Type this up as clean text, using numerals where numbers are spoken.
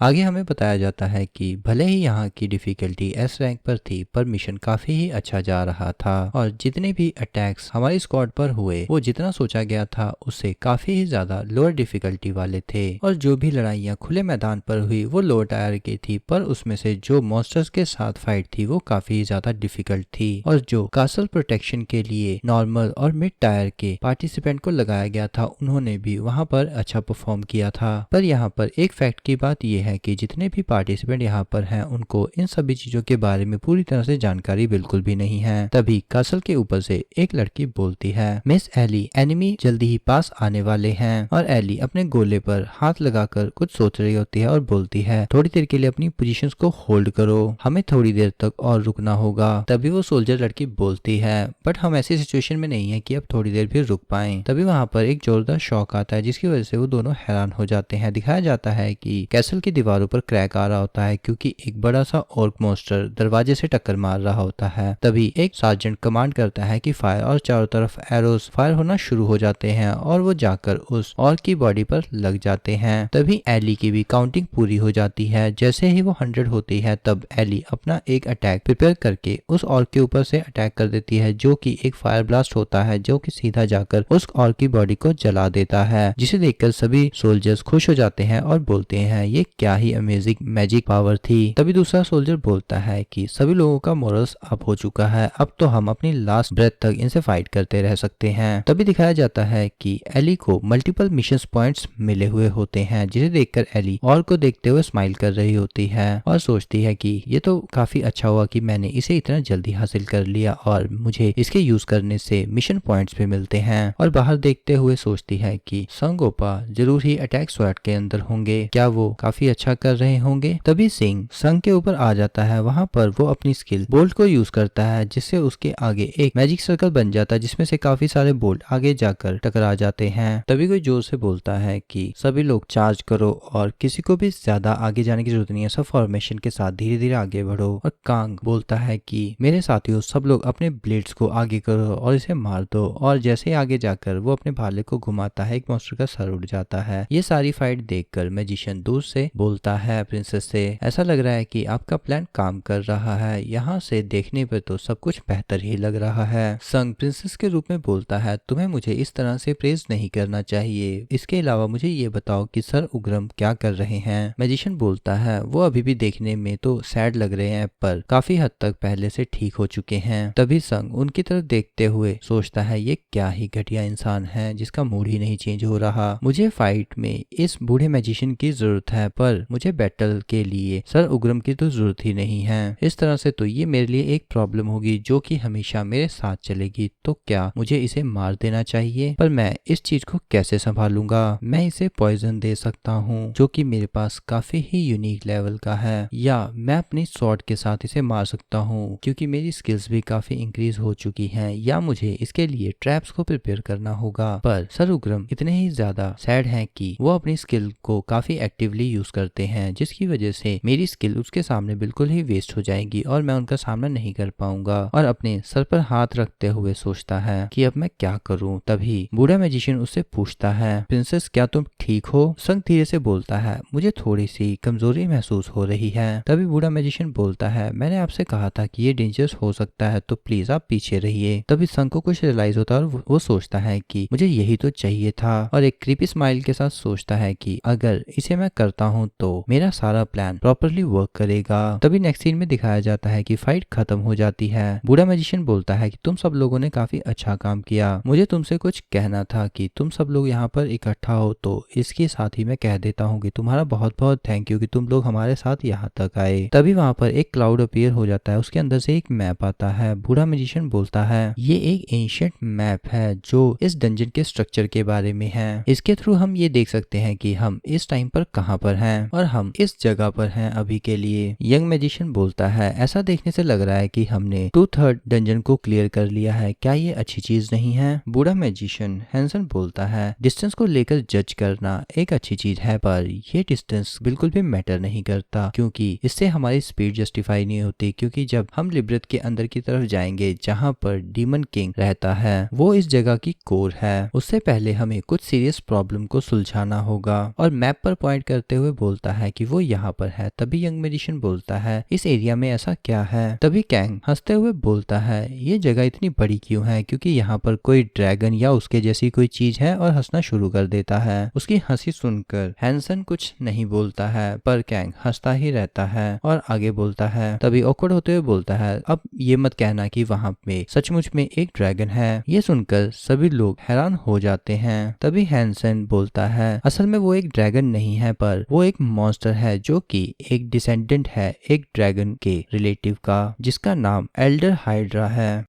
आगे हमें बताया जाता है कि भले ही यहाँ की डिफिकल्टी एस रैंक पर थी पर मिशन काफी ही अच्छा जा रहा था और जितने भी अटैक्स हमारी स्क्वाड पर हुए वो जितना सोचा गया था उससे काफी ही ज्यादा लोअर डिफिकल्टी वाले थे। और जो भी लड़ाइयाँ खुले मैदान पर हुई वो लोअर टायर की थी, पर उसमें से जो मॉन्स्टर्स के साथ फाइट थी वो काफी ही ज्यादा डिफिकल्ट थी। और जो कासल प्रोटेक्शन के लिए नॉर्मल और मिड टायर के पार्टिसिपेंट को लगाया गया था उन्होंने भी वहां पर अच्छा परफॉर्म किया था। पर यहाँ पर एक फैक्ट की बात यह है कि जितने भी पार्टिसिपेंट यहाँ पर हैं उनको इन सभी चीजों के बारे में पूरी तरह से जानकारी बिल्कुल भी नहीं है। तभी कासल के ऊपर से एक लड़की बोलती है, मिस एली, एनिमी जल्दी ही पास आने वाले हैं। और एली अपने गोले पर हाथ लगाकर कुछ सोच रही होती है और बोलती है, थोड़ी देर के लिए अपनी पोजीशंस को होल्ड करो, हमें थोड़ी देर तक और रुकना होगा। तभी वो सोल्जर लड़की बोलती है, बट हम ऐसी सिचुएशन में नहीं है कि अब थोड़ी देर भी रुक पाएं। तभी वहां पर एक जोरदार शॉक आता है जिसकी वजह से वो दोनों हैरान हो जाते हैं। दिखाया जाता है कि कैसल की दीवारों पर क्रैक आ रहा होता है क्योंकि एक बड़ा सा ऑर्क मॉन्स्टर दरवाजे से टक्कर मार रहा होता है। तभी एक सार्जेंट कमांड करता है कि फायर, और चारों तरफ एरोस फायर होना शुरू हो जाते हैं और वो जाकर उस ऑर्क की बॉडी पर लग जाते हैं। तभी एली की भी काउंटिंग पूरी हो जाती है। जैसे ही वो 100 होती है तब एली अपना एक अटैक प्रिपेयर करके उस ऑर्क के ऊपर से अटैक कर देती है, जो कि एक फायर ब्लास्ट होता है जो कि सीधा जाकर उस ऑर्क की बॉडी को जला देता है, जिसे देखकर सभी सोल्जर्स खुश हो जाते हैं और बोलते हैं ये क्या ही अमेजिंग मैजिक पावर थी। तभी दूसरा सोल्जर बोलता है कि सभी लोगों का मोरल्स अप हो चुका है, अब तो हम अपनी लास्ट ब्रेथ तक इनसे फाइट करते रह सकते हैं। तभी दिखाया जाता है कि एली को मल्टीपल मिशन पॉइंट्स मिले हुए होते हैं, जिसे देखकर एली और को देखते हुए स्माइल कर रही होती है और सोचती है कि ये तो काफी अच्छा हुआ कि मैंने इसे इतना जल्दी हासिल कर लिया और मुझे इसके यूज करने से मिशन पॉइंट्स भी मिलते हैं। और बाहर देखते हुए सोचती है कि संगोपा जरूर ही अटैक स्वॉट के अंदर होंगे, क्या वो काफी अच्छा कर रहे होंगे। तभी सिंह संग के ऊपर आ जाता है, वहां पर वो अपनी स्किल बोल्ट को यूज करता है जिससे उसके आगे एक मैजिक सर्कल बन जाता है जिसमें से काफी सारे बोल्ट आगे जाकर टकरा जाते हैं। तभी कोई जोर से बोलता है कि सभी लोग चार्ज करो और किसी को भी ज्यादा आगे जाने की जरूरत नहीं है, सब फॉर्मेशन के साथ धीरे धीरे आगे बढ़ो। और कांग बोलता है कि मेरे साथियों सब लोग अपने ब्लेड्स को आगे करो और इसे मार दो। और जैसे ही आगे जाकर वो अपने भाले को घुमाता है एक मॉन्स्टर का सर उड़ जाता है। ये सारी फाइट देखकर मैजिशियन दूर से बोलता है प्रिंसेस से, ऐसा लग रहा है कि आपका प्लान काम कर रहा है, यहाँ से देखने पर तो सब कुछ बेहतर ही लग रहा है। संग प्रिंसेस के रूप में बोलता है, तुम्हें मुझे इस तरह से प्रेज नहीं करना चाहिए, इसके अलावा मुझे ये बताओ कि सर उग्रम क्या कर रहे हैं। मैजिशियन बोलता है, वो अभी भी देखने में तो सैड लग रहे हैं पर काफी हद तक पहले से ठीक हो चुके हैं। तभी संग उनकी तरफ देखते हुए सोचता है ये क्या ही घटिया इंसान है जिसका मूड ही नहीं चेंज हो रहा। मुझे फाइट में इस बूढ़े मैजिशियन की जरूरत है पर मुझे बैटल के लिए सर उग्रम की तो जरूरत ही नहीं है। इस तरह से तो ये मेरे लिए एक प्रॉब्लम होगी जो कि हमेशा मेरे साथ चलेगी। तो क्या मुझे इसे मार देना चाहिए? पर मैं इस चीज को कैसे संभालूंगा? मैं इसे पॉइजन दे सकता हूँ जो कि मेरे पास काफी ही यूनिक लेवल का है, या मैं अपनी स्वॉर्ड के साथ इसे मार सकता हूँ क्योंकि मेरी स्किल्स भी काफी इंक्रीज हो चुकी हैं, या मुझे इसके लिए ट्रैप्स को प्रिपेयर करना होगा। पर सर उग्रम इतने ही ज्यादा सैड हैं कि वो अपनी स्किल को काफी एक्टिवली यूज करते हैं, जिसकी वजह से मेरी स्किल उसके सामने बिल्कुल ही वेस्ट हो जाएगी और मैं उनका सामना नहीं कर पाऊंगा। और अपने सर पर हाथ रखते हुए सोचता है कि अब मैं क्या करूं। तभी बूढ़ा मैजिशियन उससे पूछता है, प्रिंसेस क्या तुम ठीक हो? संग धीरे से बोलता है, मुझे थोड़ी सी कमजोरी महसूस हो रही है। तभी बूढ़ा मैजिशियन बोलता है, मैंने आपसे कहा था कि ये डेंजरस हो सकता है तो प्लीज आप पीछे रहिए। तभी संग को कुछ रियलाइज होता है और वो सोचता है कि मुझे यही तो चाहिए था, और एक क्रीपी स्माइल के साथ सोचता है कि अगर इसे मैं करता हूँ तो मेरा सारा प्लान प्रॉपरली वर्क करेगा। तभी नेक्स्ट सीन में दिखाया जाता है कि फाइट खत्म हो जाती है। बूढ़ा मैजिशियन बोलता है कि तुम सब लोगों ने काफी अच्छा काम किया, मुझे तुमसे कुछ कहना था कि तुम सब लोग यहाँ पर इकट्ठा हो तो इसके साथ ही मैं कह देता हूँ कि तुम्हारा बहुत बहुत थैंक यू कि तुम लोग हमारे साथ यहाँ तक आए। तभी वहां पर एक क्लाउड अपीयर हो जाता है, उसके अंदर से एक मैप आता है। बूढ़ा मैजिशियन बोलता है, ये एक एंशिएंट मैप है जो इस डंजन के स्ट्रक्चर के बारे में है, इसके थ्रू हम ये देख सकते हैं कि हम इस टाइम पर कहाँ पर हैं और हम इस जगह पर हैं अभी के लिए। यंग मैजिशियन बोलता है, ऐसा देखने से लग रहा है कि हमने 2/3 डंजन को क्लियर कर लिया है, क्या ये अच्छी चीज नहीं है? बूढ़ा मैजिशियन हैंसन बोलता है, डिस्टेंस को लेकर जज करना एक अच्छी चीज है पर ये डिस्टेंस बिल्कुल भी मैटर नहीं करता क्योंकि इससे हमारी स्पीड जस्टिफाई नहीं होती, क्योंकि जब हम लिब्रेथ के अंदर की तरफ जाएंगे जहाँ पर डीमन किंग रहता है वो इस जगह की कोर है, उससे पहले हमें कुछ सीरियस प्रॉब्लम को सुलझाना होगा। और मैप पर पॉइंट करते हुए बोलता है कि वो यहाँ पर है। तभी यंग मैजिशियन बोलता है इस एरिया में ऐसा क्या है। तभी कैंग हंसते हुए बोलता है ये जगह इतनी बड़ी क्यों है, क्योंकि यहाँ पर कोई ड्रैगन या उसके जैसी कोई चीज है, और हंसना शुरू कर देता है। उसकी हंसी सुनकर हैंसन कुछ नहीं बोलता है, पर कैंग हंसता ही रहता है और आगे बोलता है। तभी ऑकवर्ड होते हुए बोलता है अब ये मत कहना कि वहां पे सचमुच में एक ड्रैगन है। ये सुनकर सभी लोग हैरान हो जाते हैं। तभी हैंसन बोलता है असल में वो एक ड्रैगन नहीं है, पर वो एक मॉन्स्टर है जो कि एक डिसेंडेंट है एक ड्रैगन के रिलेटिव का, जिसका नाम एल्डर हाइड्रा है।